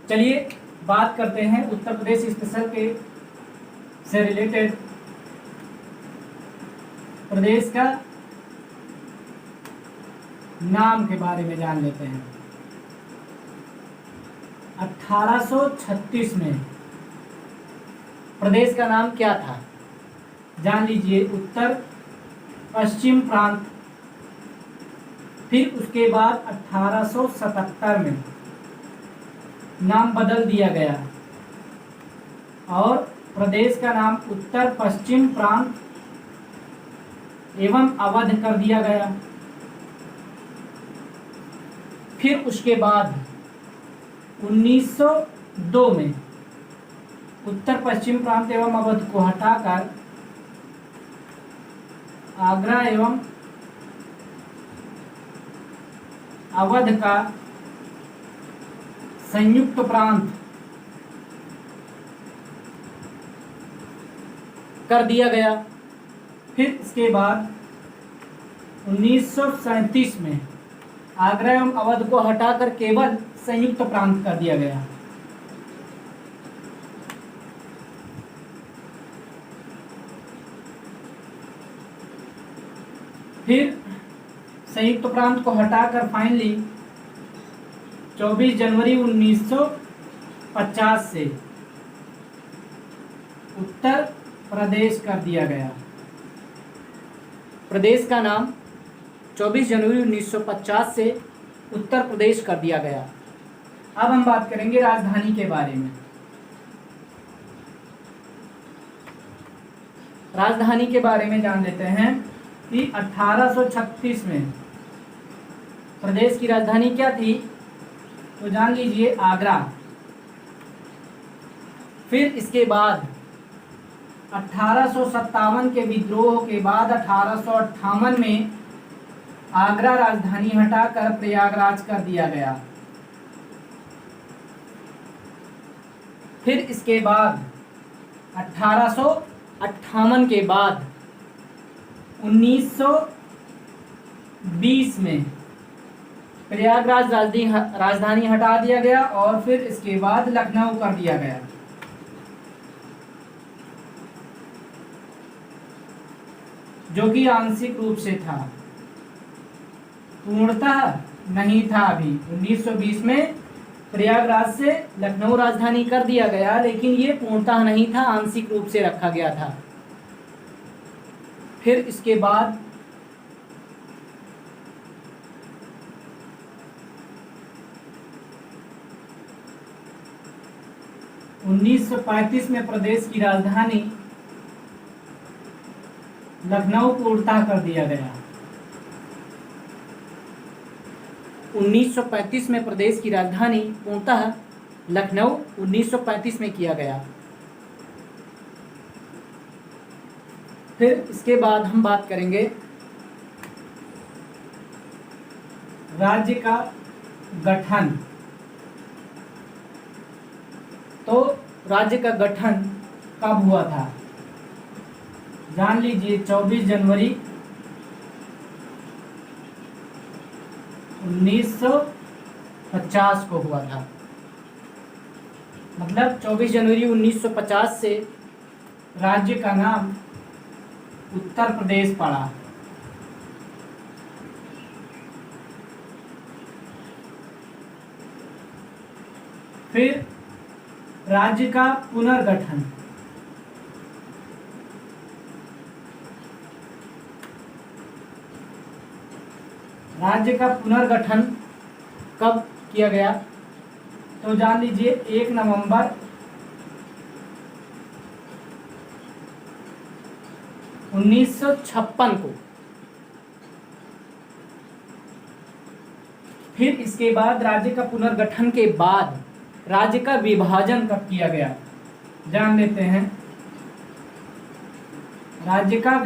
चलिए बात करते हैं उत्तर प्रदेश स्पेशल के से रिलेटेड प्रदेश का नाम के बारे में जान लेते हैं। 1836 में प्रदेश का नाम क्या था? जान लीजिए, उत्तर पश्चिम प्रांत। फिर उसके बाद 1877 में नाम बदल दिया गया और प्रदेश का नाम उत्तर पश्चिम प्रांत एवं अवध कर दिया गया। फिर उसके बाद 1902 में उत्तर पश्चिम प्रांत एवं अवध को हटाकर आगरा एवं अवध का संयुक्त प्रांत कर दिया गया। फिर इसके बाद 1937 में आगरा एवं अवध को हटाकर केवल संयुक्त प्रांत कर दिया गया। फिर संयुक्त प्रांत को हटाकर फाइनली 24 जनवरी 1950 से उत्तर प्रदेश कर दिया गया। प्रदेश का नाम 24 जनवरी 1950 से उत्तर प्रदेश कर दिया गया। अब हम बात करेंगे राजधानी के बारे में। राजधानी के बारे में जान लेते हैं कि 1836 में प्रदेश की राजधानी क्या थी, तो जान लीजिए आगरा। फिर इसके बाद 1857 के विद्रोह के बाद 1858 में आगरा राजधानी हटाकर प्रयागराज कर दिया गया। फिर इसके बाद 1858 के बाद 1920 में प्रयागराज राजधानी हटा दिया गया और फिर इसके बाद लखनऊ कर दिया गया। जो कि आंशिक रूप से था, पूर्णतः नहीं था। अभी 1920 में प्रयागराज से लखनऊ राजधानी कर दिया गया, लेकिन ये पूर्णतः नहीं था, आंशिक रूप से रखा गया था। फिर इसके बाद 1935 में प्रदेश की राजधानी लखनऊ को उल्टा कर दिया गया। 1935 में प्रदेश की राजधानी पूर्णतः लखनऊ 1935 में किया गया। फिर इसके बाद हम बात करेंगे राज्य का गठन। तो राज्य का गठन कब हुआ था? जान लीजिए, 24 जनवरी 1950 को हुआ था। मतलब 24 जनवरी 1950 से राज्य का नाम उत्तर प्रदेश पड़ा। फिर राज्य का पुनर्गठन। राज्य का पुनर्गठन कब किया गया? तो जान लीजिए 1 नवंबर 1956 को। फिर इसके बाद राज्य का पुनर्गठन के बाद राज्य का विभाजन कब किया गया? जान लेते हैं। राज्य का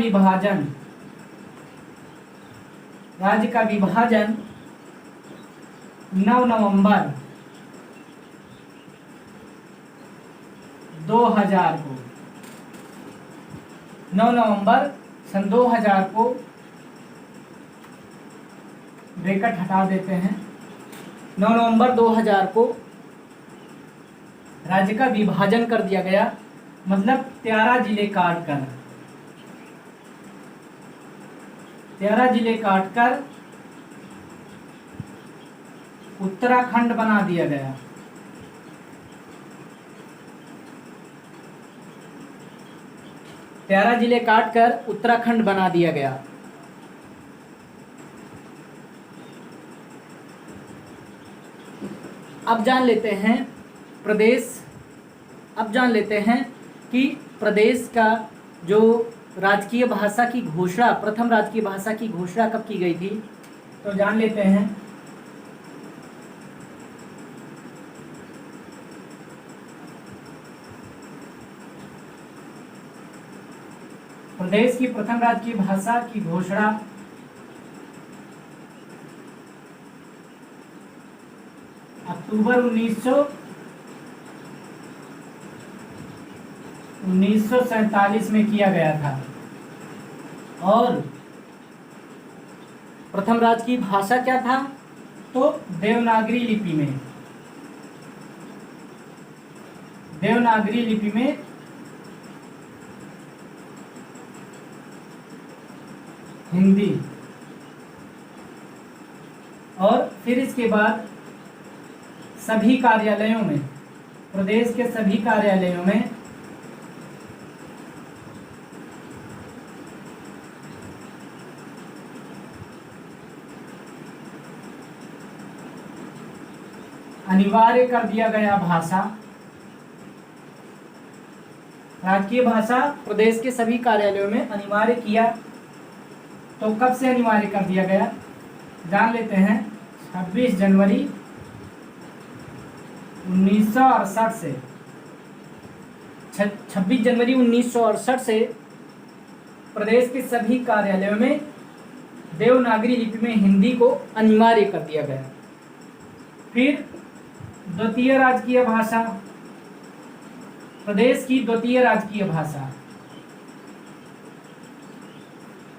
विभाजन 9 नवंबर 2000 को। 9 नवंबर सन 2000 को ब्रैकेट हटा देते हैं। 9 नवंबर 2000 को राज्य का विभाजन कर दिया गया, मतलब 13 जिले काटकर 13 जिले काटकर उत्तराखंड बना दिया गया। तेरह जिले काटकर उत्तराखंड बना दिया गया। अब जान लेते हैं कि प्रदेश का जो राजकीय भाषा की घोषणा, प्रथम राजकीय भाषा की घोषणा कब की गई थी, तो जान लेते हैं। प्रदेश की प्रथम राजकीय भाषा की घोषणा अक्टूबर 1947 में किया गया था। और प्रथम राजकीय भाषा क्या था, तो देवनागरी लिपि में हिंदी। और फिर इसके बाद सभी कार्यालयों में, प्रदेश के सभी कार्यालयों में अनिवार्य कर दिया गया भाषा, राजकीय भाषा प्रदेश के सभी कार्यालयों में अनिवार्य किया। तो कब से अनिवार्य कर दिया गया, जान लेते हैं। 26 जनवरी 1968 से 26 जनवरी 1968 से प्रदेश के सभी कार्यालयों में देवनागरी लिपि में हिंदी को अनिवार्य कर दिया गया। फिर द्वितीय राजकीय भाषा, प्रदेश की द्वितीय राजकीय भाषा,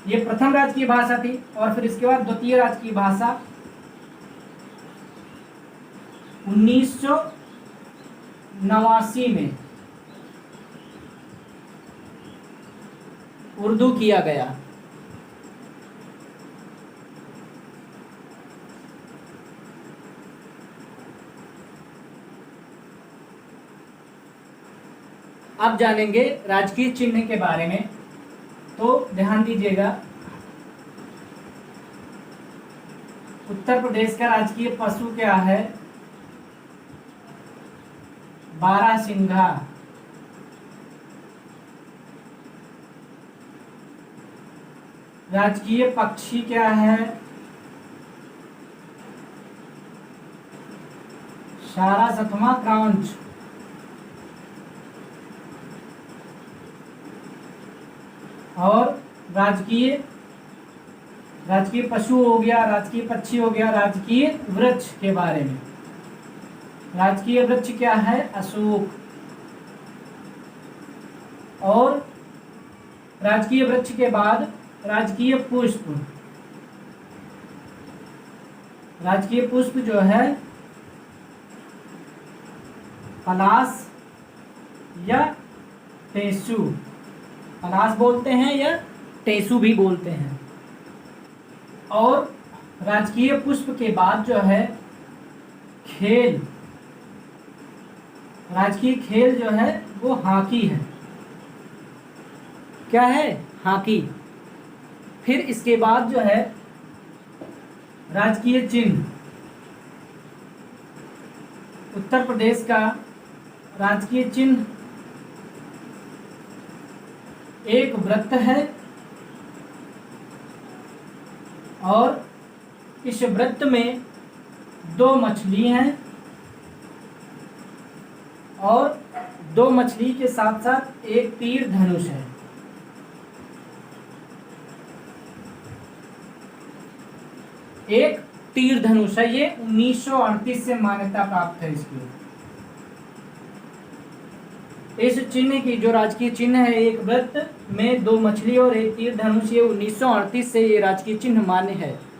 ये प्रथम राजकीय भाषा थी। और फिर इसके बाद द्वितीय राजकीय भाषा 1989 में उर्दू किया गया। अब जानेंगे राजकीय चिन्ह के बारे में, तो ध्यान दीजिएगा। उत्तर प्रदेश का राजकीय पशु क्या है, बारहसिंघा। राजकीय पक्षी क्या है, सारस्वतमा क्रॉन्च। और राजकीय पशु हो गया, राजकीय पक्षी हो गया। राजकीय वृक्ष के बारे में, राजकीय वृक्ष क्या है, अशोक। और राजकीय वृक्ष के बाद राजकीय पुष्प, राजकीय पुष्प जो है पलाश या टेसु, पलाश बोलते हैं या टेसु भी बोलते हैं। और राजकीय पुष्प के बाद जो है खेल, राजकीय खेल जो है वो हॉकी है। क्या है, हॉकी। फिर इसके बाद जो है राजकीय चिन्ह, उत्तर प्रदेश का राजकीय चिन्ह एक वृत्त है। और इस वृत्त में 2 मछली हैं और 2 मछली के साथ साथ एक तीर धनुष है। एक तीर धनुष है, ये 1938 से मान्यता प्राप्त है इसकी। इस चिन्ह की जो राजकीय चिन्ह है, एक वृत्त में 2 मछली और एक तीर धनुष, ये 1938 से ये राजकीय चिन्ह मान्य है।